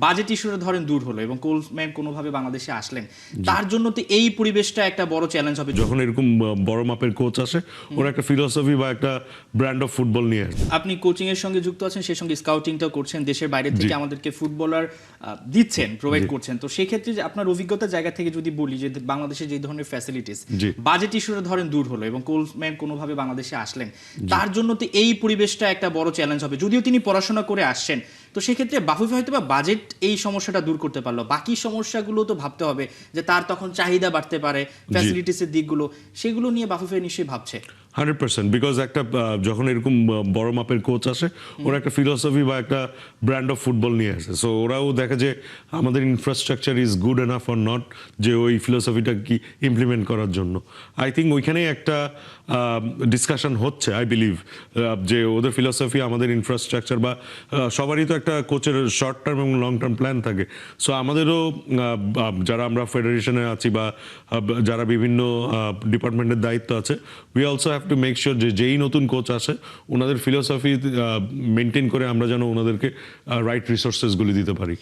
Budget ইস্যুটা ধরেন দূর হলো এবং কোলম্যান কোনোভাবে বাংলাদেশে আসলেন, তার জন্য তো এই পরিবেশটা একটা বড় চ্যালেঞ্জ হবে। যখন এরকম বড় মাপের কোচ আসে ওরা একটা ফিলোসফি বা একটা ব্র্যান্ড অফ ফুটবল নিয়ে আসে। আপনি কোচিং এর সঙ্গে যুক্ত আছেন, সেই সঙ্গে স্কাউটিংটাও করছেন, দেশের বাইরে থেকে আমাদেরকে ফুটবলার দিচ্ছেন, প্রোভাইড করছেন। তো সেই ক্ষেত্রে যে আপনার অভিজ্ঞতার জায়গা থেকে যদি বলি যে বাংলাদেশে যে ধরনের ফ্যাসিলিটিস, বাজেট ইস্যুটা ধরেন দূর হলো এবং কোলম্যান কোনোভাবে বাংলাদেশে আসলেন, তার জন্য তো এই পরিবেশটা একটা বড় চ্যালেঞ্জ হবে। যদিও তিনি পড়াশোনা করে আসছেন, তো সেক্ষেত্রে বাফুফে হয়তো বা বাজেট এই সমস্যাটা দূর করতে পারলো, বাকি সমস্যাগুলো তো ভাবতে হবে যে তার তখন চাহিদা বাড়তে পারে, ফ্যাসিলিটিসের দিকগুলো, সেগুলো নিয়ে বাফুফে নিশ্চয়ই ভাবছে। 100% বিকজ একটা যখন এরকম বড় মাপের কোচ আসে ওরা একটা ফিলোসফি বা একটা ব্র্যান্ড অফ ফুটবল নিয়ে আসে। সো ওরাও দেখে যে আমাদের infrastructure is good enough or not যে ওই ফিলোসফিটা কি ইমপ্লিমেন্ট করার জন্য। আই থিঙ্ক ওইখানেই একটা ডিসকাশন হচ্ছে। আই বিলিভ যে ওদের ফিলোসফি আমাদের ইনফ্রাস্ট্রাকচার বা সবারই তো একটা কোচের শর্ট টার্ম এবং লং টার্ম প্ল্যান থাকে। সো আমাদেরও যারা আমরা ফেডারেশনে আছি বা যারা বিভিন্ন ডিপার্টমেন্টের দায়িত্ব আছে, we also have to make sure যে যেই নতুন কোচ আসে ওনাদের ফিলোসফি মেনটেন করে আমরা যেন ওনাদেরকে রাইট রিসোর্সেসগুলি দিতে পারি।